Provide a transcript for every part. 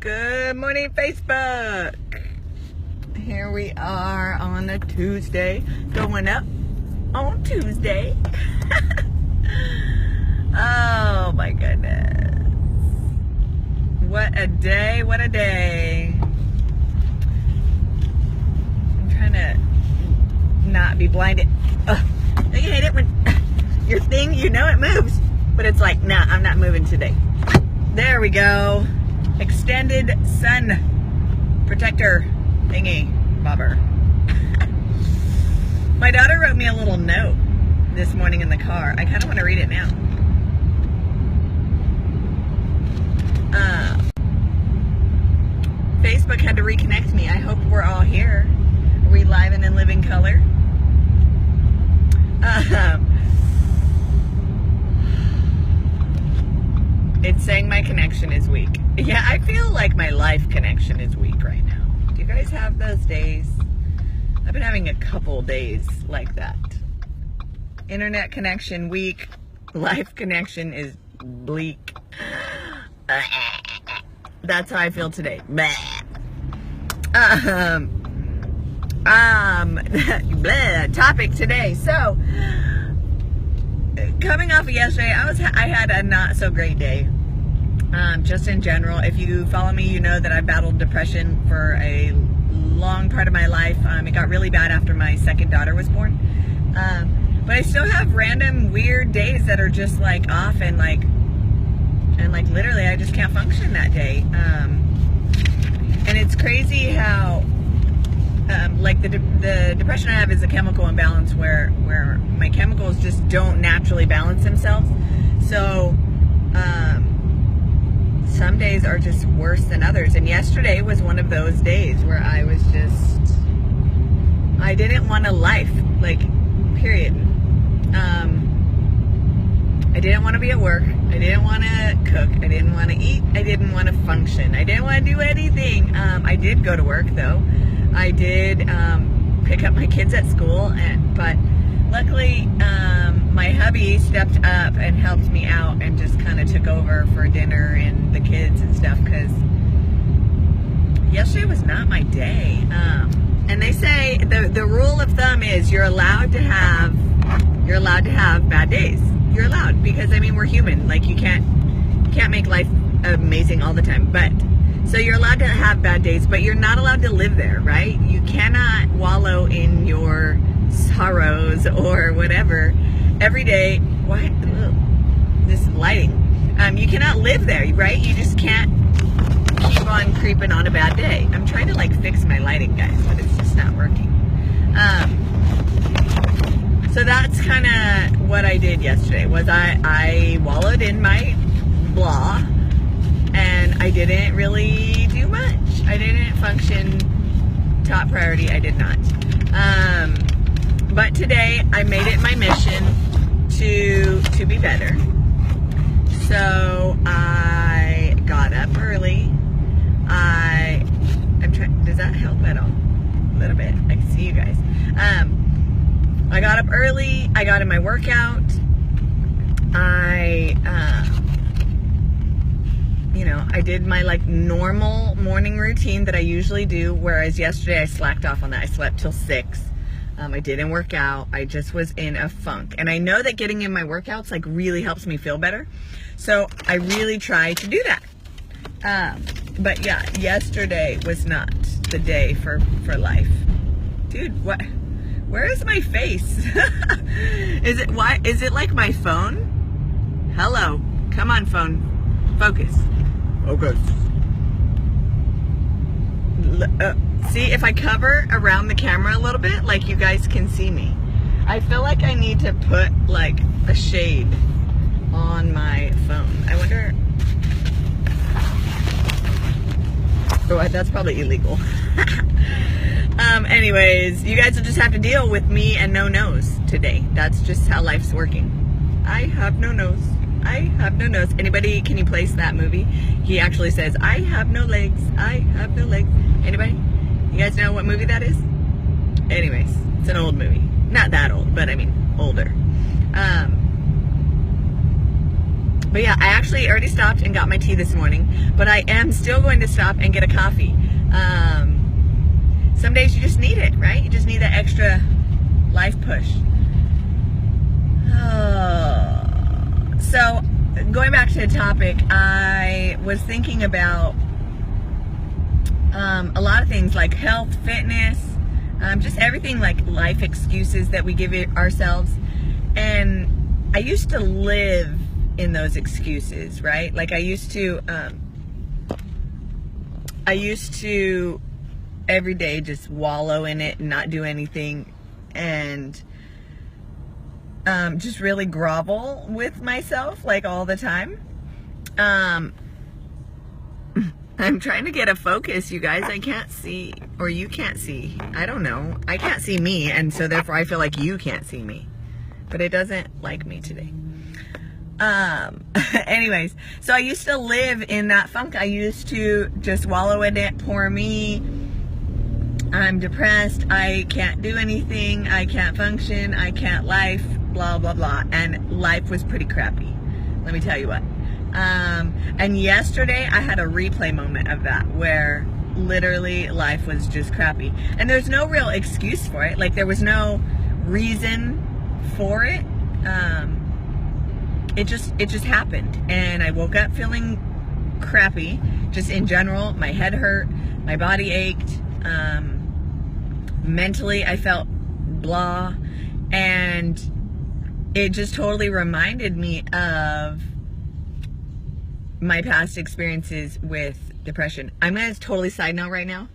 Good morning, Facebook. Here we are on a Tuesday, going up on Tuesday. Oh my goodness. What a day, what a day. I'm trying to not be blinded. Ugh, don't you hate it when your thing, you know it moves, but it's like, nah, I'm not moving today. There we go. Extended sun protector thingy bobber. My daughter wrote me a little note this morning in the car. I kind of want to read it now. Facebook had to reconnect me. I hope we're all here. Are we live and in living color? It's saying my connection is weak. Yeah, I feel like my life connection is weak right now. Do you guys have those days? I've been having a couple days like that. Internet connection weak. Life connection is bleak. That's how I feel today. Topic today. So, coming off of yesterday, I had a not so great day. Just in general, if you follow me, you know that I battled depression for a long part of my life. It got really bad after my second daughter was born. But I still have random weird days that are just like off and like literally I just can't function that day. And it's crazy how like the depression I have is a chemical imbalance where my chemicals just don't naturally balance themselves. So some days are just worse than others. And yesterday was one of those days where I was just, I didn't want a life, like, period. I didn't want to be at work. I didn't want to cook. I didn't want to eat. I didn't want to function. I didn't want to do anything. I did go to work though. I did pick up my kids at school, but luckily my hubby stepped up and helped me out and just kind of took over for dinner and the kids and stuff, because yesterday was not my day. And they say the rule of thumb is you're allowed to have bad days. You're allowed, because I mean we're human. Like you can't make life amazing all the time. But so you're allowed to have bad days, but you're not allowed to live there, right? You cannot wallow in your sorrows or whatever every day. What? Ugh, this lighting. You cannot live there, right? You just can't keep on creeping on a bad day. I'm trying to like fix my lighting, guys, but it's just not working. So that's kind of what I did yesterday. Was I wallowed in my blah, and I didn't really do much. I didn't function top priority. I did not. But today I made it my mission to be better. So I got up early. I'm trying. Does that help at all? A little bit. I can see you guys. I got up early. I got in my workout. I did my like normal morning routine that I usually do, whereas yesterday I slacked off on that. I slept till 6. I didn't work out. I just was in a funk. And I know that getting in my workouts like really helps me feel better. So I really try to do that. But yeah, yesterday was not the day for life. Dude, what? Where is my face? Is it like my phone? Hello. Come on, phone. Focus. Focus. See, if I cover around the camera a little bit, like you guys can see me. I feel like I need to put like a shade on my phone. I wonder. Oh, that's probably illegal. Anyways, you guys will just have to deal with me and no nose today. That's just how life's working. I have no nose. I have no nose. Anybody, can you place that movie? He actually says, I have no legs. I have no legs. Anybody? You guys know what movie that is? Anyways, it's an old movie. Not that old, but I mean, older. But yeah, I actually already stopped and got my tea this morning, but I am still going to stop and get a coffee. Some days you just need it, right? You just need that extra life push. So going back to the topic, I was thinking about a lot of things like health, fitness, just everything, like life excuses that we give ourselves. And I used to live in those excuses, right? Like I used to every day just wallow in it and not do anything, and just really grovel with myself like all the time. I'm trying to get a focus, you guys. I can't see, or you can't see. I don't know. I can't see me, and so therefore I feel like you can't see me. But it doesn't like me today. Anyways, so I used to live in that funk. I used to just wallow in it. Poor me. I'm depressed. I can't do anything. I can't function. I can't life. Blah, blah, blah. And life was pretty crappy. Let me tell you what. And yesterday I had a replay moment of that where literally life was just crappy. And there's no real excuse for it. Like there was no reason for it. It just happened, and I woke up feeling crappy, just in general. My head hurt, my body ached, mentally I felt blah, and it just totally reminded me of my past experiences with depression. I'm gonna totally side note right now.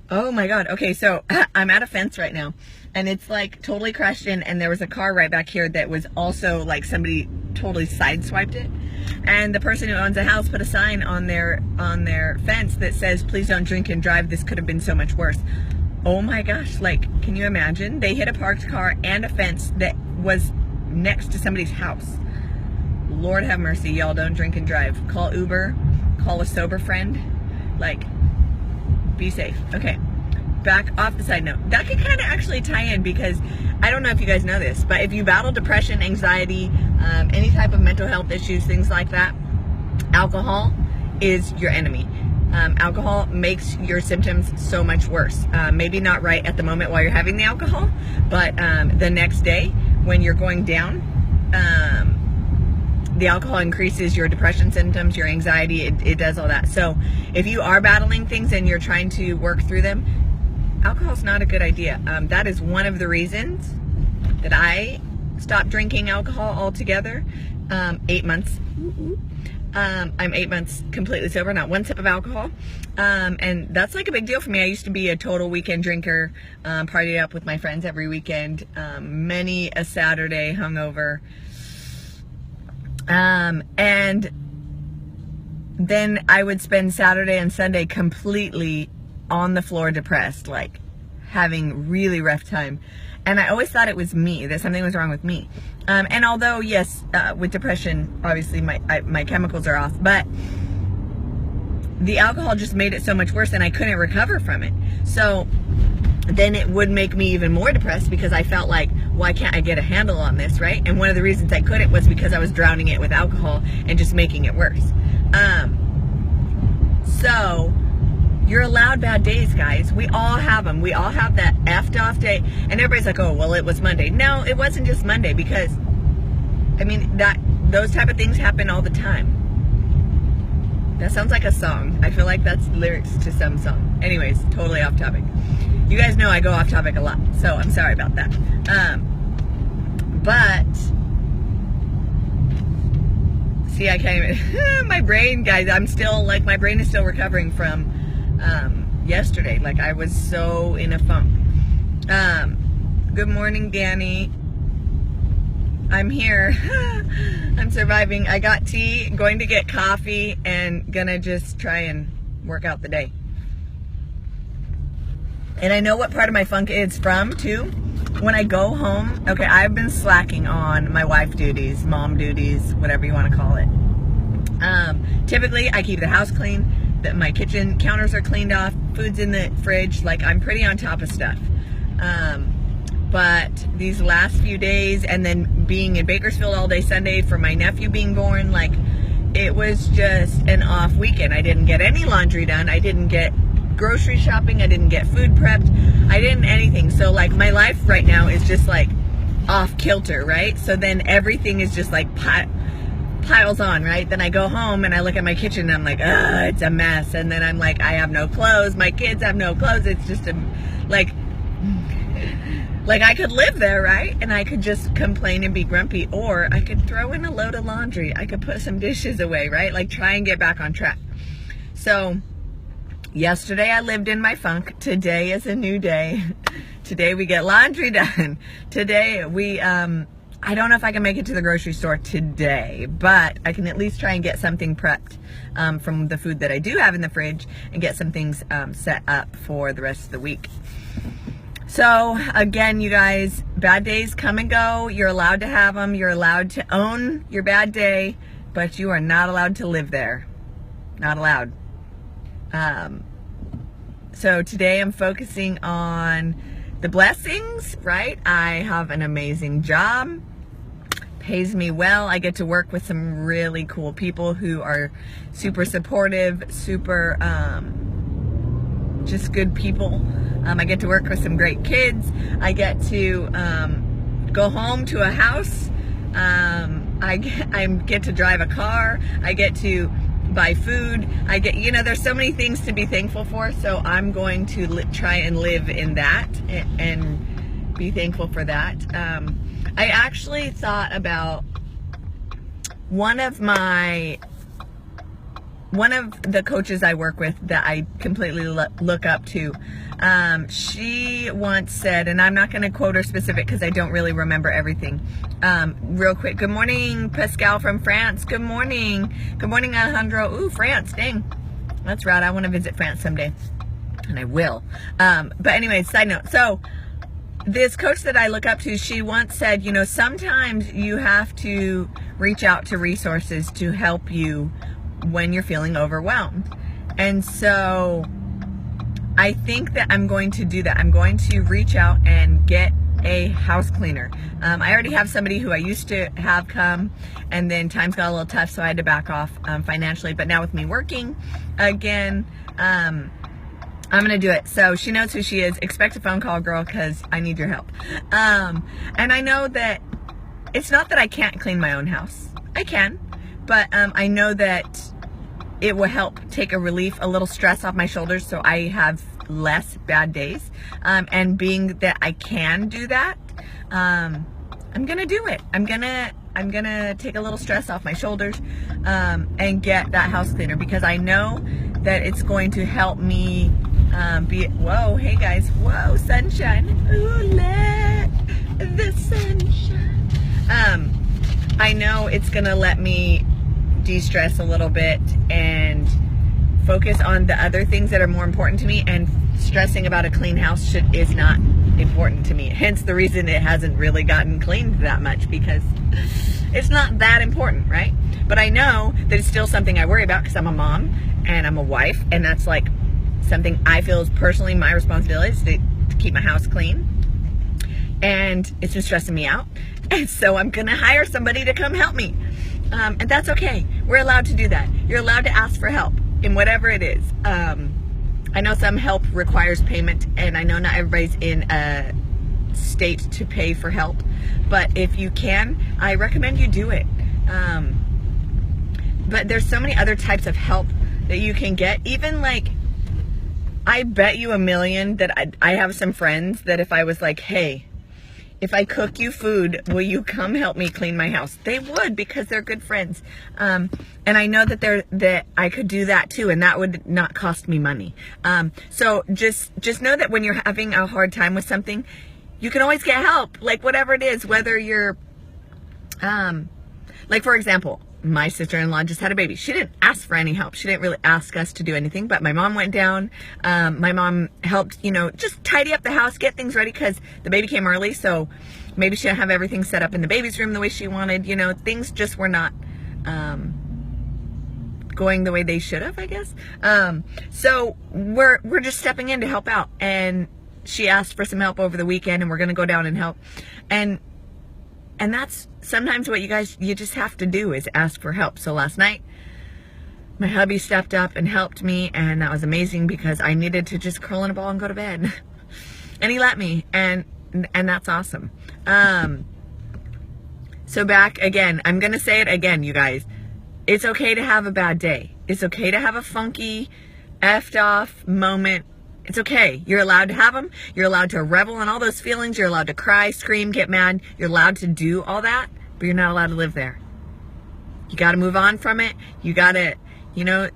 Oh my God. Okay, so I'm at a fence right now, and it's like totally crashed in, and there was a car right back here that was also like somebody totally sideswiped it. And the person who owns the house put a sign on their fence that says, "Please don't drink and drive. This could have been so much worse." Oh my gosh, like, can you imagine? They hit a parked car and a fence that was next to somebody's house. Lord have mercy, y'all, don't drink and drive. Call Uber, call a sober friend, like, be safe. Okay, back off the side note. That could kind of actually tie in, because I don't know if you guys know this, but if you battle depression, anxiety, any type of mental health issues, things like that, alcohol is your enemy. Alcohol makes your symptoms so much worse. Maybe not right at the moment while you're having the alcohol, but the next day when you're going down, the alcohol increases your depression symptoms, your anxiety, it does all that. So if you are battling things and you're trying to work through them, alcohol's not a good idea. That is one of the reasons that I stopped drinking alcohol altogether. 8 months. I'm 8 months completely sober, not one sip of alcohol. And that's like a big deal for me. I used to be a total weekend drinker, partied up with my friends every weekend, many a Saturday hungover. And then I would spend Saturday and Sunday completely on the floor depressed, like having really rough time. And I always thought it was me, that something was wrong with me. And although, yes, with depression, obviously my chemicals are off, but the alcohol just made it so much worse, and I couldn't recover from it. So then it would make me even more depressed, because I felt like, why can't I get a handle on this, right? And one of the reasons I couldn't was because I was drowning it with alcohol and just making it worse. So you're allowed bad days, guys. We all have them. We all have that effed off day. And everybody's like, oh, well, it was Monday. No, it wasn't just Monday, because, I mean, those type of things happen all the time. That sounds like a song. I feel like that's lyrics to some song. Anyways, totally off topic. You guys know I go off topic a lot, so I'm sorry about that. But, see, I can't even, my brain, guys, I'm still, like, my brain is still recovering from yesterday. Like, I was so in a funk. Good morning, Danny. I'm here. I'm surviving. I got tea, going to get coffee, and gonna just try and work out the day. And I know what part of my funk it's from, too. When I go home, okay, I've been slacking on my wife duties, mom duties, whatever you want to call it. Typically, I keep the house clean, that my kitchen counters are cleaned off, food's in the fridge, like I'm pretty on top of stuff. But these last few days, and then being in Bakersfield all day Sunday for my nephew being born, like, it was just an off weekend. I didn't get any laundry done. I didn't get grocery shopping. I didn't get food prepped. I didn't anything. So like my life right now is just like off kilter, right? So then everything is just like piles on, right? Then I go home and I look at my kitchen and I'm like, ugh, it's a mess. And then I'm like, I have no clothes. My kids have no clothes. It's just like I could live there, right? And I could just complain and be grumpy, or I could throw in a load of laundry. I could put some dishes away, right? Like try and get back on track. So yesterday I lived in my funk. Today is a new day. Today we get laundry done. Today we, I don't know if I can make it to the grocery store today, but I can at least try and get something prepped from the food that I do have in the fridge and get some things set up for the rest of the week. So again, you guys, bad days come and go. You're allowed to have them. You're allowed to own your bad day, but you are not allowed to live there. Not allowed. So today I'm focusing on the blessings, right? I have an amazing job, pays me well. I get to work with some really cool people who are super supportive, super just good people. I get to work with some great kids. I get to go home to a house. I get to drive a car. I get to buy food. I get, there's so many things to be thankful for. So I'm going to try and live in that and be thankful for that. I actually thought about one of the coaches I work with that I completely look up to. She once said, and I'm not going to quote her specific because I don't really remember everything. Real quick. Good morning, Pascal from France. Good morning. Good morning, Alejandro. Ooh, France. Dang. That's right. I want to visit France someday. And I will. But anyway, side note. So this coach that I look up to, she once said, sometimes you have to reach out to resources to help you when you're feeling overwhelmed. And so I think that I'm going to do that. I'm going to reach out and get a house cleaner. I already have somebody who I used to have come, and then times got a little tough, so I had to back off financially. But now with me working again, I'm going to do it. So she knows who she is. Expect a phone call, girl, because I need your help. And I know that it's not that I can't clean my own house. I can. But I know that it will help take a little stress off my shoulders, so I have less bad days. And being that I can do that, I'm gonna do it. I'm gonna take a little stress off my shoulders and get that house cleaner, because I know that it's going to help me whoa, hey guys, whoa, sunshine. Ooh, let the sunshine. I know it's gonna let me de-stress a little bit and focus on the other things that are more important to me, and stressing about a clean house is not important to me. Hence the reason it hasn't really gotten cleaned that much, because it's not that important, right? But I know that it's still something I worry about because I'm a mom and I'm a wife, and that's like something I feel is personally my responsibility, is to keep my house clean. And it's been stressing me out, and so I'm gonna hire somebody to come help me. And that's okay. We're allowed to do that. You're allowed to ask for help in whatever it is. I know some help requires payment, and I know not everybody's in a state to pay for help, but if you can, I recommend you do it. But there's so many other types of help that you can get. Even like, I bet you $1,000,000 that I have some friends that if I was like, hey, if I cook you food, will you come help me clean my house? They would, because they're good friends. And I know that I could do that too, and that would not cost me money. So just know that when you're having a hard time with something, you can always get help, like whatever it is, whether you're, like for example, my sister-in-law just had a baby. She didn't ask for any help. She didn't really ask us to do anything, but my mom went down. My mom helped, just tidy up the house, get things ready, because the baby came early, so maybe she didn't have everything set up in the baby's room the way she wanted. Things just were not going the way they should have, I guess. So we're just stepping in to help out, and she asked for some help over the weekend, and we're going to go down and help. And that's sometimes what you just have to do, is ask for help. So last night, my hubby stepped up and helped me, and that was amazing because I needed to just curl in a ball and go to bed. And he let me, and that's awesome. So back again, I'm going to say it again, you guys. It's okay to have a bad day. It's okay to have a funky, effed off moment. It's okay. You're allowed to have them. You're allowed to revel in all those feelings. You're allowed to cry, scream, get mad. You're allowed to do all that, but you're not allowed to live there. You got to move on from it. You got to, you know,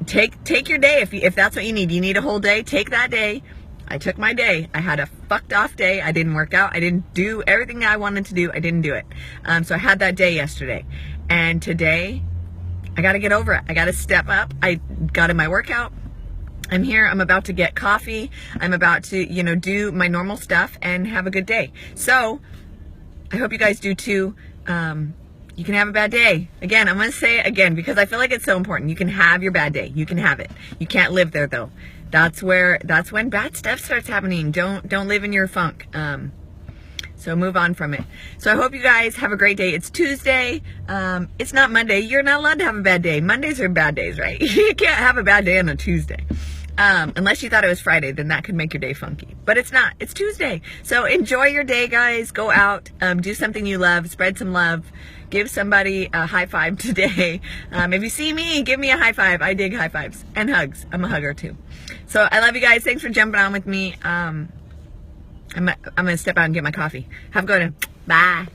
take your day. If that's what you need a whole day, take that day. I took my day. I had a fucked off day. I didn't work out. I didn't do everything I wanted to do. I didn't do it. So I had that day yesterday. And today, I got to get over it. I got to step up. I got in my workout. I'm here. I'm about to get coffee. I'm about to, you know, do my normal stuff and have a good day. So I hope you guys do too. You can have a bad day. Again, I'm going to say it again because I feel like it's so important. You can have your bad day. You can have it. You can't live there though. That's when bad stuff starts happening. Don't live in your funk. So move on from it. So I hope you guys have a great day. It's Tuesday. It's not Monday. You're not allowed to have a bad day. Mondays are bad days, right? You can't have a bad day on a Tuesday. Unless you thought it was Friday, then that could make your day funky. But it's not. It's Tuesday. So enjoy your day, guys. Go out. Do something you love. Spread some love. Give somebody a high five today. If you see me, give me a high five. I dig high fives and hugs. I'm a hugger too. So I love you guys. Thanks for jumping on with me. I'm going to step out and get my coffee. Have a good one. Bye.